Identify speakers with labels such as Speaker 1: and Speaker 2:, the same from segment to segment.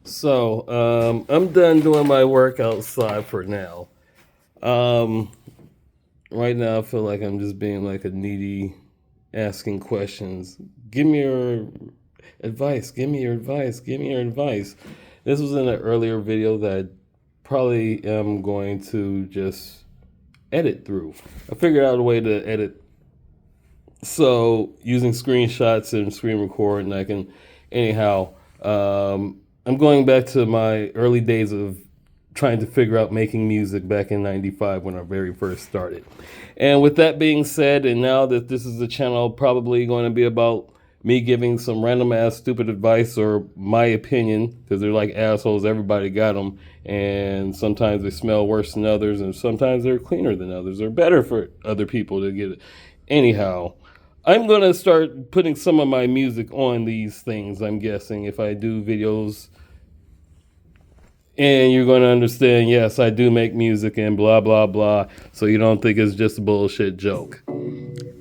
Speaker 1: I'm done doing my work outside for now. Um, right now, I feel like I'm just being like a needy, asking questions. Give me your advice. Give me your advice. Give me your advice. This was in an earlier video that I probably am going to just edit through. I figured out a way to edit. So using screenshots and screen record, and I can, anyhow. I'm going back to my early days of trying to figure out making music back in 95 when I very first started. And with that being said, and now that this is a channel probably going to be about me giving some random ass stupid advice or my opinion, because they're like assholes, everybody got them, and sometimes they smell worse than others, and sometimes they're cleaner than others, or better for other people to get it. Anyhow, I'm going to start putting some of my music on these things, I'm guessing, if I do videos. And you're going to understand, yes, I do make music and blah, blah, blah. So you don't think it's just a bullshit joke.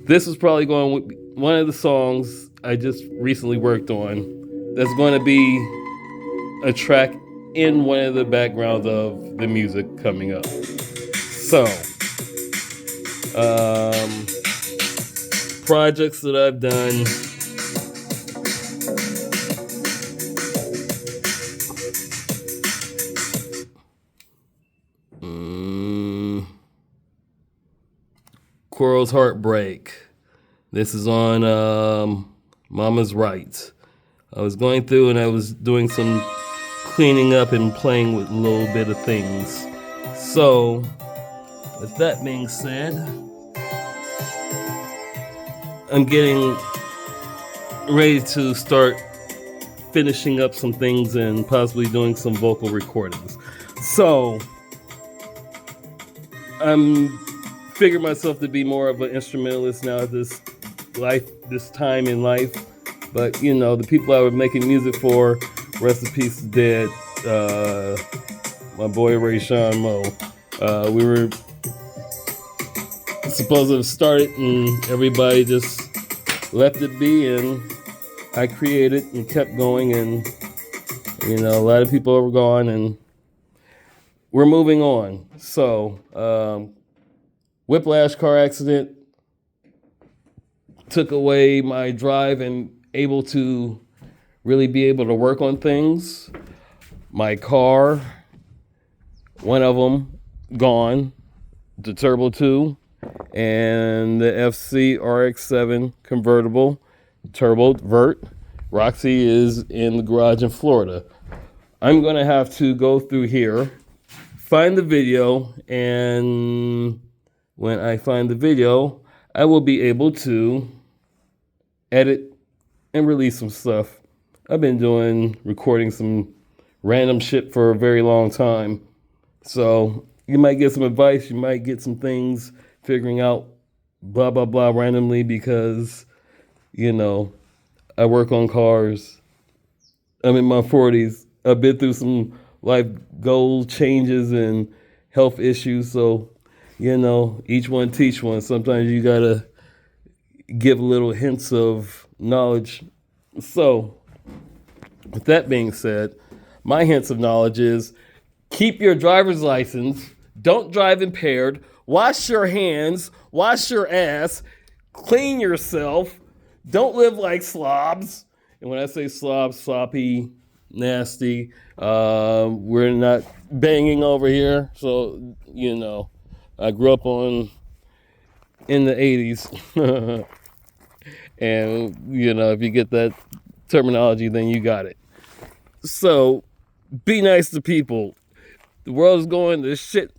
Speaker 1: This is probably going to one of the songs I just recently worked on that's going to be a track in one of the backgrounds of the music coming up. So, um, projects that I've done. Quarrel's Heartbreak. This is on Mama's Right. I was going through and I was doing some cleaning up and playing with a little bit of things. So, with that being said, I'm getting ready to start finishing up some things and possibly doing some vocal recordings. So, I'm figuring myself to be more of an instrumentalist now at this time in life. But you know, the people I was making music for, rest in peace, dead. My boy Ray Sean Mo. We were supposed to have started, and everybody just left it be, and I created and kept going, and you know, a lot of people are gone, and we're moving on. So, whiplash car accident took away my drive and able to really be able to work on things. My car, one of them gone, the Turbo 2, and the FC RX-7 convertible, Turbo Vert. Roxy is in the garage in Florida. I'm gonna have to go through here, find the video, and when I find the video, I will be able to edit and release some stuff. I've been recording some random shit for a very long time. So you might get some advice, you might get some things figuring out blah, blah, blah randomly because, you know, I work on cars. I'm in my 40s. I've been through some life goal changes and health issues. So, you know, each one teach one. Sometimes you got to give little hints of knowledge. So, with that being said, my hints of knowledge is keep your driver's license, don't drive impaired, wash your hands, wash your ass, clean yourself, don't live like slobs. And when I say slobs, sloppy, nasty, we're not banging over here. So, you know, I grew up in the 80s. And, you know, if you get that terminology, then you got it. So, be nice to people. The world's going to shit,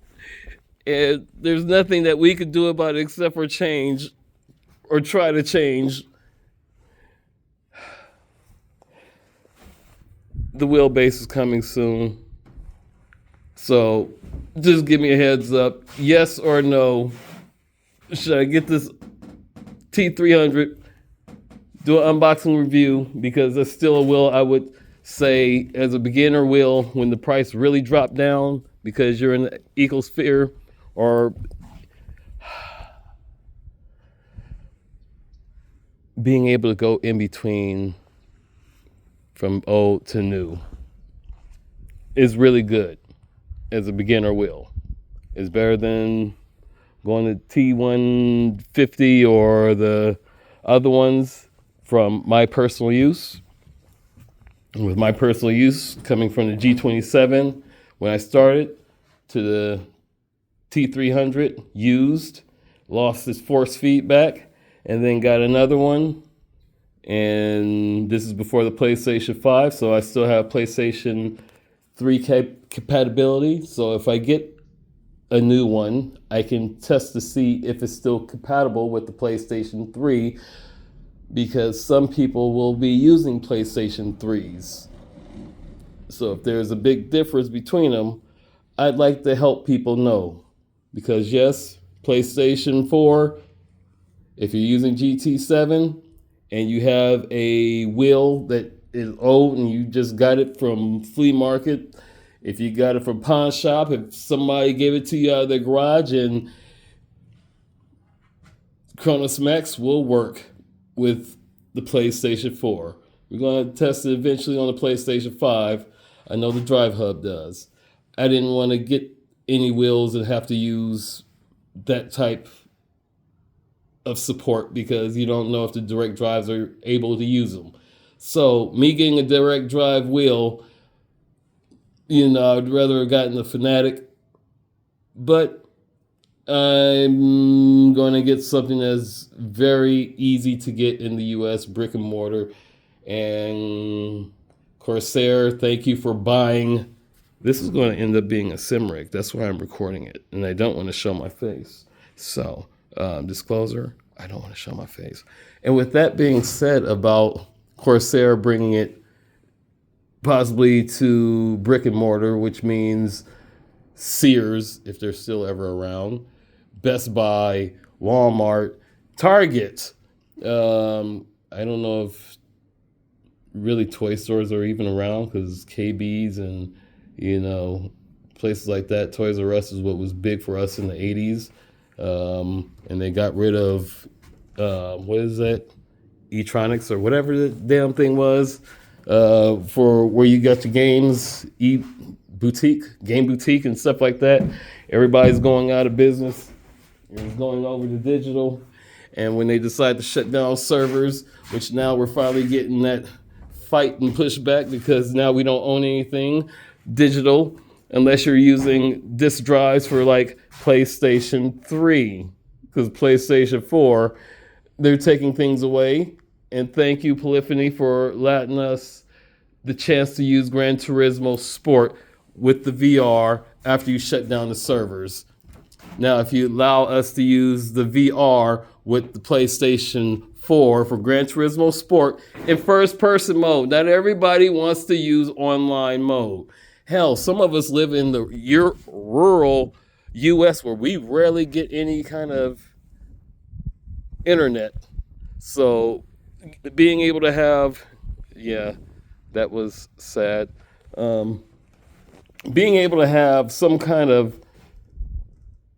Speaker 1: and there's nothing that we could do about it except for change or try to change. The wheelbase is coming soon. So, just give me a heads up. Yes or no. Should I get this T300? Do an unboxing review because that's still a wheel I would say as a beginner wheel when the price really dropped down because you're in the ecosphere or being able to go in between from old to new. is really good as a beginner wheel. It's better than going to T150 or the other ones from my personal use. With my personal use coming from the G27 when I started to the T300 used, lost its force feedback, and then got another one. And this is before the PlayStation 5, so I still have PlayStation 3 compatibility. So if I get a new one, I can test to see if it's still compatible with the PlayStation 3, because some people will be using PlayStation 3s. So if there's a big difference between them, I'd like to help people know. Because yes, PlayStation 4, if you're using GT7 and you have a wheel that is old and you just got it from flea market, if you got it from pawn shop, if somebody gave it to you out of their garage, and Chronos Max will work with the PlayStation 4. We're going to test it eventually on the PlayStation 5. I know the Drive Hub does. I didn't want to get any wheels and have to use that type of support because you don't know if the direct drives are able to use them. So me getting a direct drive wheel, I'd rather have gotten the Fanatic, but I'm going to get something that's very easy to get in the US, brick and mortar. And Corsair, thank you for buying. This is going to end up being a sim rig. That's why I'm recording it, and I don't want to show my face. So, disclosure, I don't want to show my face. And with that being said about Corsair bringing it possibly to brick and mortar, which means Sears, if they're still ever around, Best Buy, Walmart, Target. I don't know if really toy stores are even around, because KB's and places like that. Toys R Us is what was big for us in the 80s, and they got rid of what is that, Etronics or whatever the damn thing was, for where you got your games, boutique, game boutique and stuff like that. Everybody's going out of business. It's going over to digital. And when they decide to shut down servers, which now we're finally getting that fight and pushback, because now we don't own anything digital unless you're using disk drives for like PlayStation 3. Because PlayStation 4, they're taking things away. And thank you, Polyphony, for letting us the chance to use Gran Turismo Sport with the VR after you shut down the servers. Now, if you allow us to use the VR with the PlayStation 4 for Gran Turismo Sport in first-person mode, not everybody wants to use online mode. Hell, some of us live in the rural U.S. where we rarely get any kind of internet. So being able to have, that was sad. Being able to have some kind of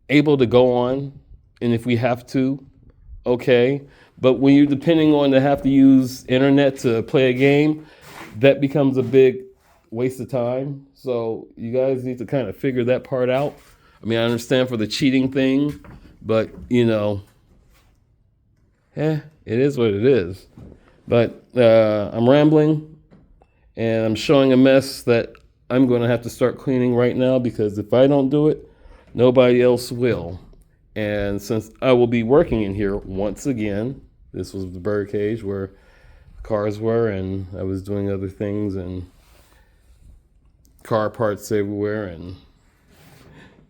Speaker 1: able to go on, and if we have to, okay. But when you're depending on to have to use internet to play a game, that becomes a big waste of time. So you guys need to kind of figure that part out. I mean, I understand for the cheating thing, but it is what it is. But I'm rambling, and I'm showing a mess that I'm going to have to start cleaning right now, because if I don't do it, nobody else will. And since I will be working in here once again, this was the bird cage where cars were, and I was doing other things, and car parts everywhere, and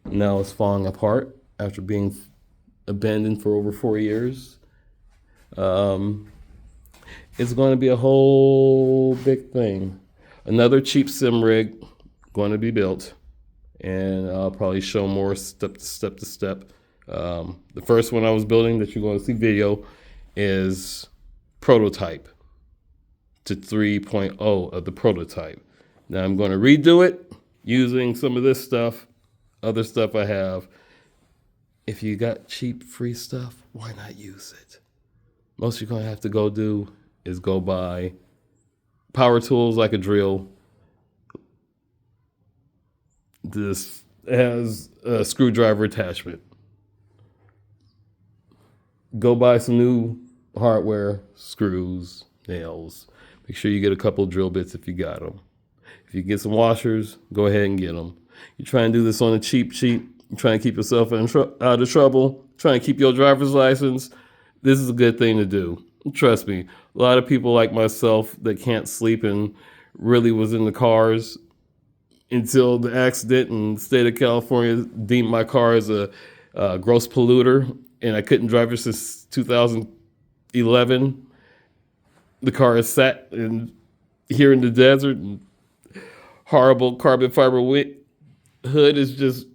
Speaker 1: now it's falling apart after being abandoned for over 4 years. It's going to be a whole big thing. Another cheap sim rig going to be built, and I'll probably show more step to step. The first one I was building that you're going to see video is prototype to 3.0 of the prototype. Now I'm going to redo it using some of this stuff, other stuff I have. If you got cheap free stuff, why not use it? Most you're going to have to go do is go buy power tools like a drill, This has a screwdriver attachment. Go buy some new hardware, screws, nails. Make sure you get a couple drill bits if you got them. If you get some washers, go ahead and get them. You try and do this on a cheap. You try and keep yourself out of trouble. Try and keep your driver's license. This is a good thing to do. Trust me. A lot of people like myself that can't sleep and really was in the cars until the accident, and the state of California deemed my car as a gross polluter, and I couldn't drive it since 2011. The car is sat here in the desert, and horrible carbon fiber hood is just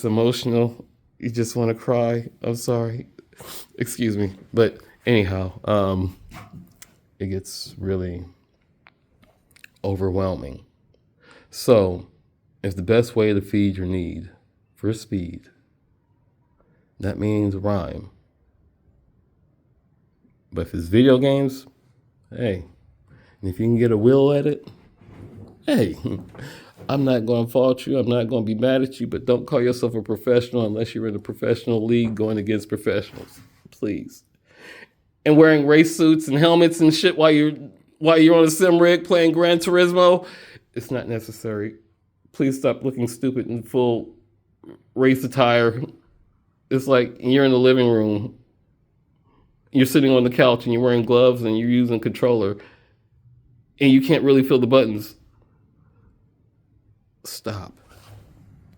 Speaker 1: emotional. You just want to cry. I'm sorry. Excuse me. But anyhow, it gets really overwhelming. So, if the best way to feed your need for speed, that means rhyme. But if it's video games, hey, and if you can get a will at it, hey, I'm not going to fault you. I'm not going to be mad at you, but don't call yourself a professional unless you're in a professional league going against professionals, please. And wearing race suits and helmets and shit while you're on a sim rig playing Gran Turismo, it's not necessary. Please stop looking stupid in full race attire. It's like you're in the living room, you're sitting on the couch and you're wearing gloves and you're using a controller and you can't really feel the buttons. Stop.